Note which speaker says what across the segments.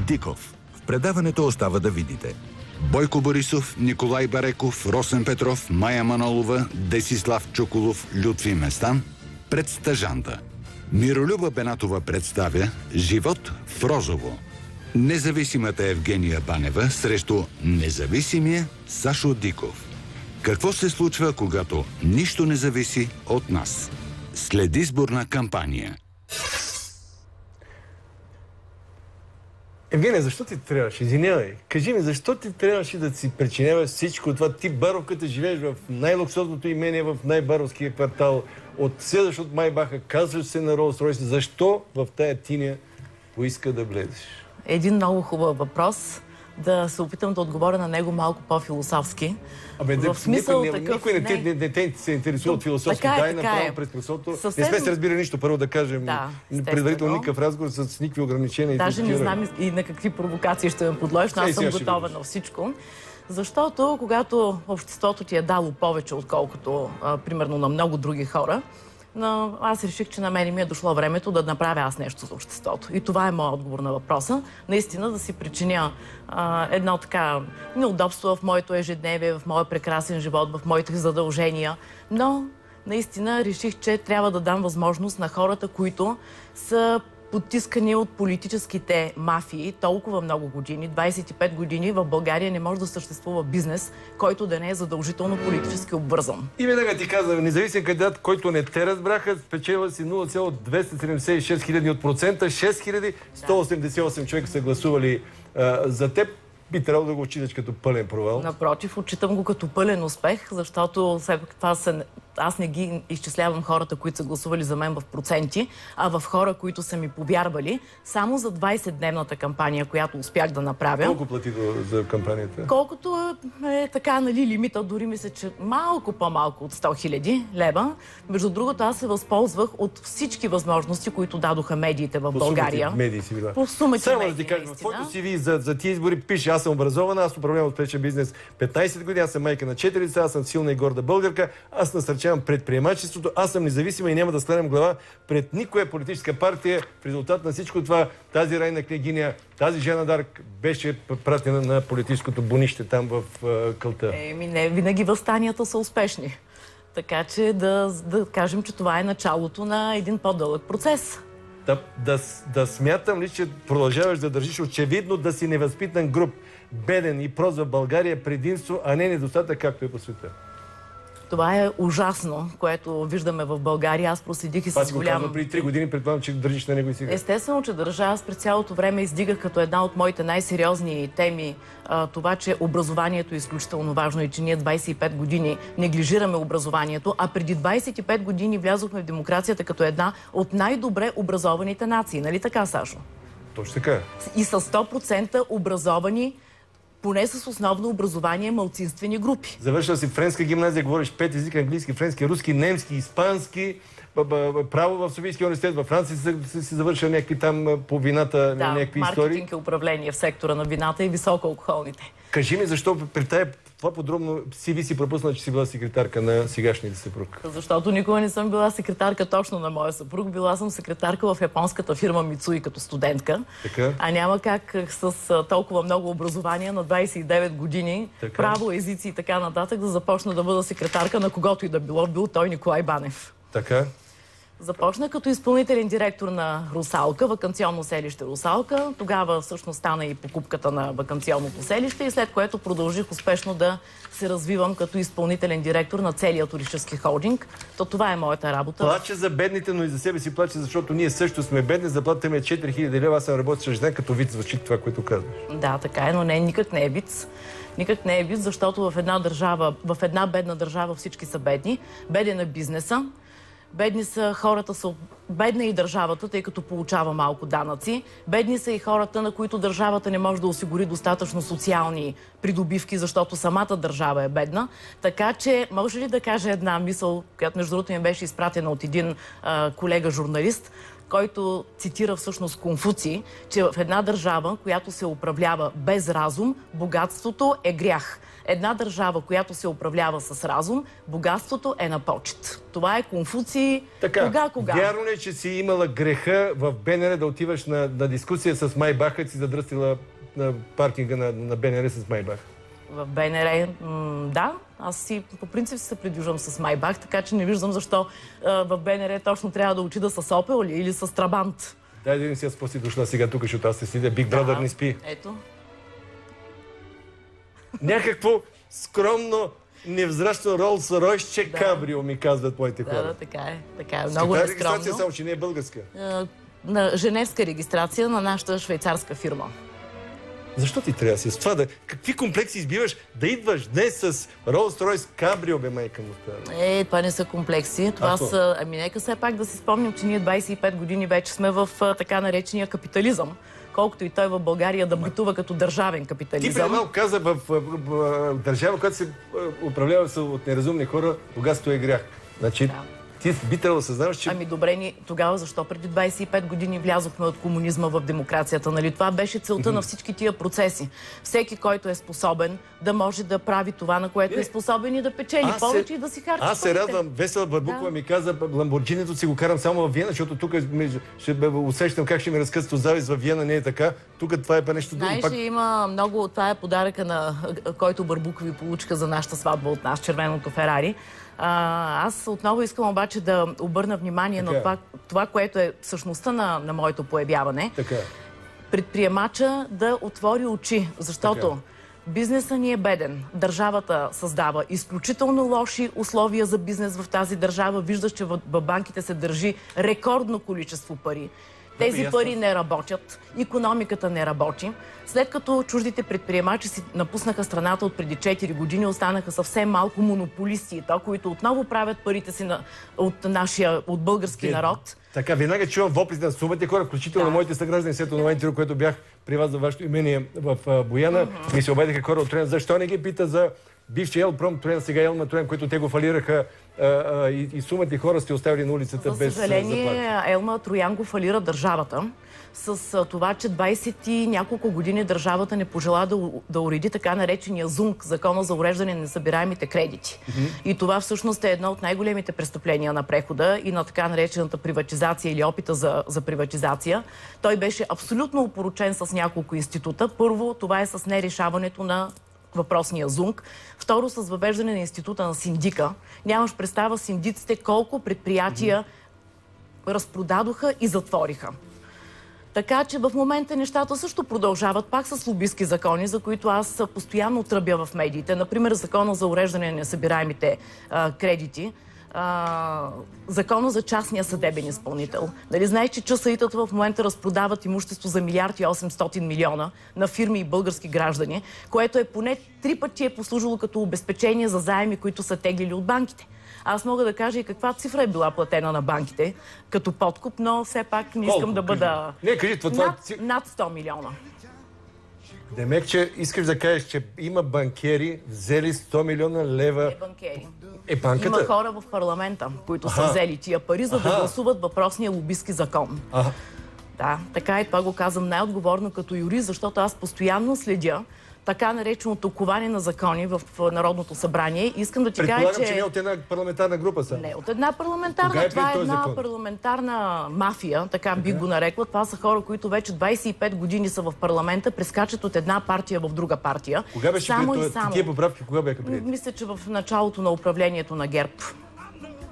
Speaker 1: Диков. В предаването остава да видите Бойко Борисов, Николай Бареков, Росен Петров, Мая Манолова, Десислав Чуколов, Лютви Местан пред стажанта. Миролюба Бенатова представя Живот в Розово. Независимата Евгения Банева срещу независимия Сашо Диков. Какво се случва, когато нищо не зависи от нас? След изборна кампания.
Speaker 2: Евгения, защо ти трябваше? Извинявай. Кажи ми, защо ти трябваше да си причиняваш всичко това? Ти баровката живееш в най-луксозното имение, в най-баровския квартал. Отседаш от Майбаха, казваш се на Ролс Ройс. Защо в тая тиня поиска да влезеш?
Speaker 3: Един много хубав въпрос. Да се опитам да отговоря на него малко по-философски.
Speaker 2: В смисъл такъв... Никой не те се интересува от философски. Дай направо през красото. Не сме се разбира нищо. Първо да кажем. Предварително никакъв разговор с никакви ограничения.
Speaker 3: Даже не знам и на какви провокации ще ме подложиш, но аз съм готова на всичко. Защото когато обществото ти е дало повече, отколкото примерно на много други хора, но аз реших, че на мен ми е дошло времето да направя аз нещо за обществото. И това е моят отговор на въпроса. Наистина да си причиня едно така неудобство в моето ежедневие, в моя прекрасен живот, в моите задължения. Но наистина реших, че трябва да дам възможност на хората, които са потискани от политическите мафии толкова много години, 25 години, в България не може да съществува бизнес, който да не е задължително политически обвързан.
Speaker 2: И веднага ти казвам, независим кандидат, който не те разбраха, спечела си 0,276 хиляди от процента, 6188 човека са гласували за теб. Би трябвало да го отчиташ като пълен провал.
Speaker 3: Напротив, отчитам го като пълен успех, защото аз не ги изчислявам хората, които са гласували за мен в проценти, а в хора, които са ми повярвали. Само за 20-дневната кампания, която успях да направя.
Speaker 2: Колко плати за кампанията?
Speaker 3: Колкото е така, нали, лимита, дори мисля, че малко по-малко от 100 хиляди лева. Между другото, аз се възползвах от всички възможности, които дадоха медиите в България.
Speaker 2: Медии си била.
Speaker 3: По сумати
Speaker 2: само
Speaker 3: медии,
Speaker 2: да ти кажа, в твоето CV за тия избори пише: аз съм образована, аз управлявам успешен бизнес 15 години, аз съм майка на 4 деца, аз съм силна и горда българка, аз насърчавам предприемачеството, аз съм независима и няма да склоням глава пред никоя политическа партия. В резултат на всичко това, тази райна княгиня, тази Жана Дарк беше пратена на политическото бонище там в кълта.
Speaker 3: Не винаги въстанията са успешни. Така че да кажем, че това е началото на един по-дълъг процес.
Speaker 2: Да смятам ли, че продължаваш да държиш очевидно да си невъзпитан груб, беден и прост в България предимство, а не недостатък, както е по света?
Speaker 3: Това е ужасно, което виждаме в България. Аз проследих и с голям...
Speaker 2: Това си го преди 3 години, предполагам, че държиш на него и сега.
Speaker 3: Естествено, че държа. Аз през цялото време издигах като една от моите най-сериозни теми това, че образованието е изключително важно и че ние 25 години неглижираме образованието, а преди 25 години влязохме в демокрацията като една от най-добре образованите нации. Нали така, Сашо?
Speaker 2: Точно така.
Speaker 3: И с 100% образовани, поне с основно образование, малцинствени групи.
Speaker 2: Завършил си френска гимназия, говориш 5 езика: английски, френски, руски, немски, испански, право в Софийския университет, във Франция си завършил някакви там по вината, някакви истории.
Speaker 3: Да, маркетинг и управление в сектора на вината и високоалкохолните.
Speaker 2: Кажи ми, защо при това подробно CV си пропусна, че си била секретарка на сегашния съпруг?
Speaker 3: Защото никога не съм била секретарка точно на моя съпруг. Била съм секретарка в японската фирма Мицуи като студентка.
Speaker 2: Така?
Speaker 3: А няма как с толкова много образование на 29 години, право, езици и така нататък, да започна да бъда секретарка на когото и да било. Бил той Николай Банев.
Speaker 2: Така?
Speaker 3: Започна като изпълнителен директор на Русалка, ваканционно селище Русалка. Тогава всъщност стана и покупката на ваканционното селище и след което продължих успешно да се развивам като изпълнителен директор на целия туристически холдинг. Това е моята работа.
Speaker 2: Плаче за бедните, но и за себе си плаче, защото ние също сме бедни. Заплатата ми е 4000 лева. Аз съм работил с жена, като вид звучи това, което казваш.
Speaker 3: Да, така е, но никак не е виц. Никак не е виц, защото в една бедна държава всички са бедни. Беден е бизнеса. Бедни са хората, бедна и държавата, тъй като получава малко данъци. Бедни са и хората, на които държавата не може да осигури достатъчно социални придобивки, защото самата държава е бедна. Така че, може ли да кажа една мисъл, която между другото ми беше изпратена от един колега журналист, който цитира всъщност Конфуций, че в една държава, която се управлява без разум, богатството е грях. Една държава, която се управлява с разум, богатството е на почет. Това е Конфуций.
Speaker 2: Така,
Speaker 3: Кога?
Speaker 2: вярно ли е, че си имала греха в БНР да отиваш на дискусия с Майбах, и си задръстила на паркинга на БНР с Майбах?
Speaker 3: В БНР, да. Аз по принцип се придвижвам с Майбах, така че не виждам защо в БНР точно трябва да отида с Опел или с Трабант.
Speaker 2: Дай да не си си дошла сега тук, защото аз се сидя. Big Brother не спи.
Speaker 3: Ето.
Speaker 2: Някакво скромно, невзрачно Ролс-Ройсче кабрио, ми казват моите хора.
Speaker 3: Да, така е. Така е. Много нескромно.
Speaker 2: Регистрация, само че не е българска.
Speaker 3: На женевска регистрация на нашата швейцарска фирма.
Speaker 2: Защо ти трябва с това да... Какви комплекси избиваш да идваш днес с Ролс-Ройс кабрио, бе, майка му?
Speaker 3: Това не са комплекси. Това са... Ами нека все пак да си спомним, че ние 25 години вече сме в така наречения капитализъм. Колкото и той в България да битува като държавен капитализъм.
Speaker 2: Ти преди малко каза, в държава, която се управлява от неразумни хора, богатство е грях. Значи, ти би трябвало да съзнаваш, че...
Speaker 3: Ами добре, тогава защо преди 25 години влязохме от комунизма в демокрацията? Нали? Това беше целта на всички тия процеси. Всеки, който е способен, да може да прави това, на което е способен и да печели повече и да си харчи.
Speaker 2: Аз се радвам. Весела Барбукова ми каза, Ламборджинито си го карам само във Виена, защото тук ще усещам как ще ми разкъсто завист във Виена. Не е така. Тук това е нещо друго.
Speaker 3: Знаеш, има много... Това е подаръка, който Барбукови получиха за нашата сватба от нас, червеното Ферари. Аз отново искам обаче да обърна внимание на това, което е същността на моето появяване. Предприемача да отвори очи, защото бизнесът ни е беден. Държавата създава изключително лоши условия за бизнес в тази държава. Виждаш, че в банките се държи рекордно количество пари. Тези пари не работят, икономиката не работи. След като чуждите предприемачи си напуснаха страната от преди 4 години, останаха съвсем малко монополисти, които отново правят парите си от български народ.
Speaker 2: Така, веднага чувам воплите на сумите хора, включително на моите съграждани, след това интервю, което бях при вас за вашето имение в Бояна. Ми се обадиха хора от Троян. Защо не ги пита за бившия Елпром Троян, сега Елма Троян, които те го фалираха и сумата хора сте оставили на улицата без заплати?
Speaker 3: За съжаление, Елма Троян го фалира държавата с това, че 20 и няколко години държавата не пожела да уреди така наречения ЗУНК, закона за уреждане на несъбираемите кредити. И това всъщност е едно от най-големите престъпления на прехода и на така наречената приватизация или опита за приватизация. Той беше абсолютно опорочен с няколко института. Първо, това е с нерешаването на въпросния ЗУНК. Второ, с въвеждане на института на синдика. Нямаш представа синдиците колко предприятия разпродадоха и затвориха. Така че в момента нещата също продължават пак с лобистки закони, за които аз постоянно тръбя в медиите. Например, закона за уреждане на несъбираемите кредити, закона за частния съдебен изпълнител. Нали знаеш, че ЧСИ-тата в момента разпродават имущество за 1,8 милиарда на фирми и български граждани, което е поне 3 пъти е послужило като обезпечение за заеми, които са теглили от банките. Аз мога да кажа и каква цифра е била платена на банките като подкуп, но все пак не искам да бъда... Над 100 милиона.
Speaker 2: Демек, че искаш да кажеш, че има банкери взели 100 милиона лева...
Speaker 3: Не банкери.
Speaker 2: Банката?
Speaker 3: Има хора в парламента, които са взели тия пари, за да гласуват въпросния лобистки закон. Да, така и това го казвам най-отговорно като юрист, защото аз постоянно следя така нареченото коване на закони в Народното събрание. Искам да ти кажа,
Speaker 2: предполагам, че не от една парламентарна група са.
Speaker 3: Не от една парламентарна. Това е една парламентарна мафия, така би го нарекла. Това са хора, които вече 25 години са в парламента, прескачат от една партия в друга партия.
Speaker 2: Кога беше тия поправки? Кога бяха приети?
Speaker 3: Мисля, че в началото на управлението на ГЕРБ.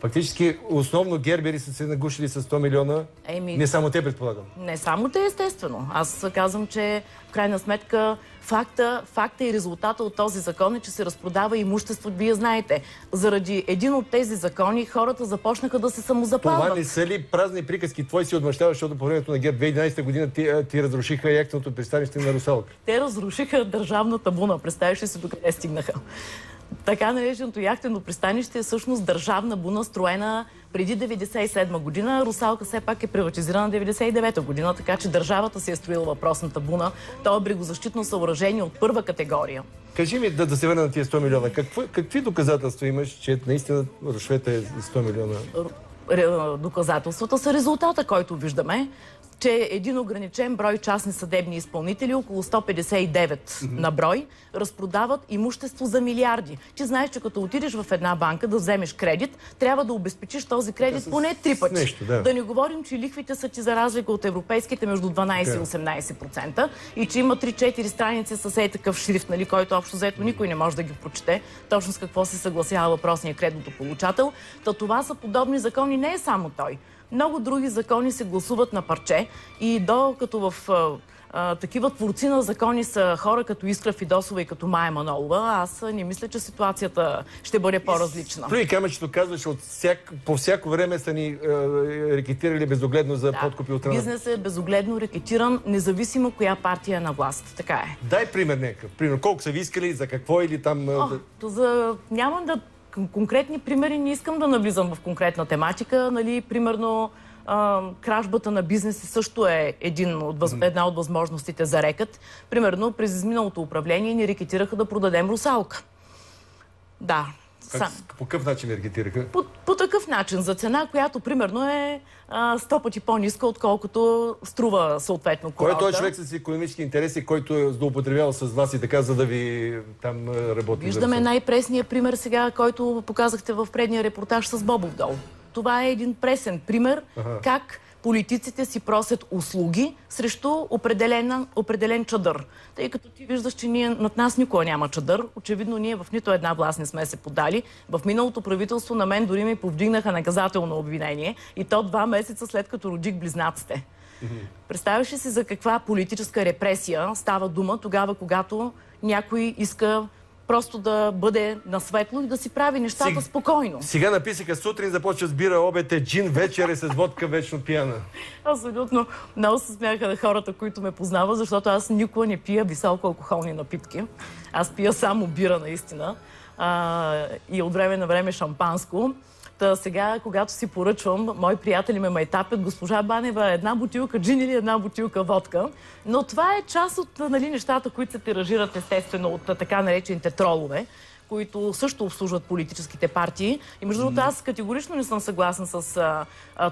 Speaker 2: Фактически, основно гербери са се нагушили с 100 милиона. Не само те, предполагам.
Speaker 3: Не само те, естествено. Аз казвам, че в крайна сметка факта и резултата от този закон е, че се разпродава имущество. Вие знаете, заради един от тези закони хората започнаха да се самозапалват.
Speaker 2: Това не са ли празни приказки? Твой си отмъщаваш, защото по времето на ГЕРБ 2011 година ти разрушиха яхтеното пристанище на Русалка.
Speaker 3: Те разрушиха държавната буна. Представиш ли си докъде стигнаха? Така нареченото яхтено пристанище е всъщност държавна буна, строена преди 1997 година. Русалка все пак е приватизирана 1999 година, така че държавата се е строила въпросната буна. То е брегозащитно съоръжение от първа категория.
Speaker 2: Кажи ми, да се върна на тия 100 милиона. Какви доказателства имаш, че наистина рушвета е 100 милиона?
Speaker 3: доказателствата са резултата, който виждаме, че един ограничен брой частни съдебни изпълнители, около 159 на брой, разпродават имущество за милиарди. Ти знаеш, че като отидеш в една банка да вземеш кредит, трябва да обезпечиш този кредит поне 3 пъти.
Speaker 2: Нещо,
Speaker 3: да не говорим, че лихвите са ти за разлика от европейските между 12 и 18% и че има 3-4 страници с такъв шрифт, нали, който общо взето никой не може да ги прочете, точно с какво се съгласява въпросния кредитополучател. Това са подобни закони, не е само той. Много други закони се гласуват на парче и докато в такива творци на закони са хора като Искра Фидосова и като Мая Манолова, аз не мисля, че ситуацията ще бъде по-различна.
Speaker 2: Плюй камъчето казваш, по всяко време са ни рекетирали безогледно за подкупи от страна.
Speaker 3: Бизнесът е безогледно рекетиран, независимо коя партия е на власт. Така е.
Speaker 2: Дай пример някакъв. Пример, колко са ви искали, за какво или там...
Speaker 3: Нямам да... Конкретни примери не искам да навлизам в конкретна тематика. Нали, примерно, кражбата на бизнеси също е една от възможностите за рекет. Примерно, през изминалото управление ни рекетираха да продадем Русалка. Да.
Speaker 2: По какъв начин ви рекетираха?
Speaker 3: По такъв начин, за цена, която примерно е 100 пъти по-ниска, отколкото струва съответно курорта.
Speaker 2: Кой е този човек с икономически интереси, който е злоупотребявал с вас и така, за да ви там работи?
Speaker 3: Виждаме най-пресния пример сега, който показахте в предния репортаж с Бобов дол. Това е един пресен пример как политиците си просят услуги срещу определен чадър. Тъй като ти виждаш, че над нас никога няма чадър, очевидно ние в нито една власт не сме се подали. В миналото правителство на мен дори ми повдигнаха наказателно обвинение и то 2 месеца след като родих близнаците. Представяш ли си за каква политическа репресия става дума тогава, когато някой иска просто да бъде на светло и да си прави нещата спокойно.
Speaker 2: Сега написаха сутрин, започва с бира, обед е джин, вечер е с водка, вечно пияна.
Speaker 3: Абсолютно. Много се смяха на хората, които ме познават, защото аз никога не пия високо алкохолни напитки. Аз пия само бира, наистина. И от време на време шампанско. Сега, когато си поръчвам, мои приятели ме майтапят, госпожа Банева, една бутилка джин или една бутилка водка. Но това е част от нещата, които се тиражират естествено от така наречените тролове, които също обслужват политическите партии. И между другото, аз категорично не съм съгласна с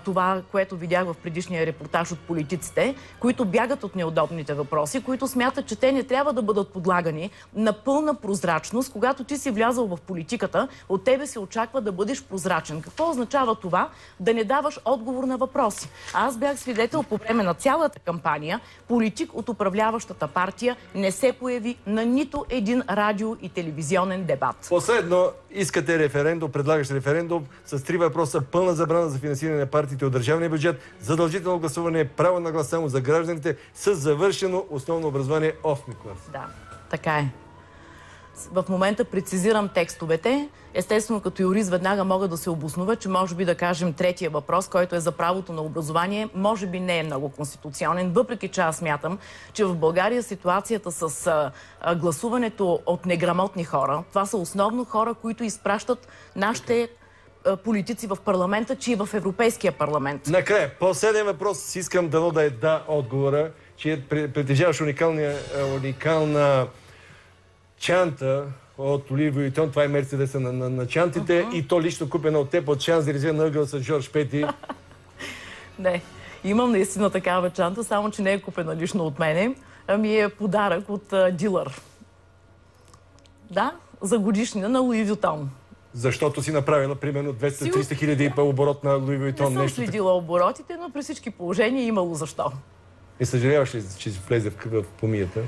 Speaker 3: това, което видях в предишния репортаж от политиците, които бягат от неудобните въпроси, които смятат, че те не трябва да бъдат подлагани на пълна прозрачност. Когато ти си влязал в политиката, от тебе се очаква да бъдеш прозрачен. Какво означава това? Да не даваш отговор на въпроси. Аз бях свидетел по време на цялата кампания. Политик от управляващата партия не се появи на нито един радио и телевизионен дебат.
Speaker 2: Последно, искате референдум, предлагаш референдум с 3 въпроса: пълна забрана за финансиране на партиите от държавния бюджет, задължително гласуване, право на глас само за гражданите с завършено основно образование 8 клас.
Speaker 3: Да, така е. В момента прецизирам текстовете. Естествено, като юрист веднага мога да се обоснова, че може би да кажем третия въпрос, който е за правото на образование, може би не е много конституционен, въпреки че аз смятам, че в България ситуацията с гласуването от неграмотни хора, това са основно хора, които изпращат нашите политици в парламента, че и в Европейския парламент.
Speaker 2: Накрая, последен въпрос, искам да е да отговора, че притежаваш уникална чанта от Луи Вуитон, това е Мерцедеса на чантите, и то лично купена от теб от Шанс-Елизе на ъгъл с Жорж Пети.
Speaker 3: Не, имам наистина такава чанта, само че не е купена лично от мене, ами е подарък от дилър. Да, за годишнина на Луи Вуитон.
Speaker 2: Защото си направила примерно 200-300 хиляди оборот на Луи Вуитон.
Speaker 3: Не съм следила оборотите, но при всички положения имало защо.
Speaker 2: И съжаляваш ли, че си влезе в помията?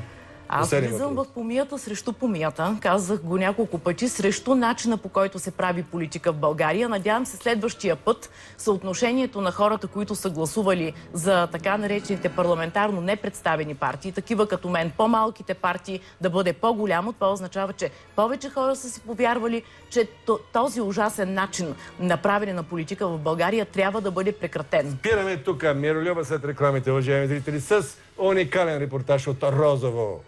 Speaker 3: Аз влизам в помията срещу помията. Казах го няколко пъти, срещу начина, по който се прави политика в България. Надявам се следващия път съотношението на хората, които са гласували за така наречените парламентарно непредставени партии, такива като мен, по-малките партии, да бъде по-голямо. Това означава, че повече хора са си повярвали, че този ужасен начин на правене на политика в България трябва да бъде прекратен.
Speaker 2: Спираме тук. Миролюба след рекламите, уважаеми зрители, с уникален репортаж от Розово.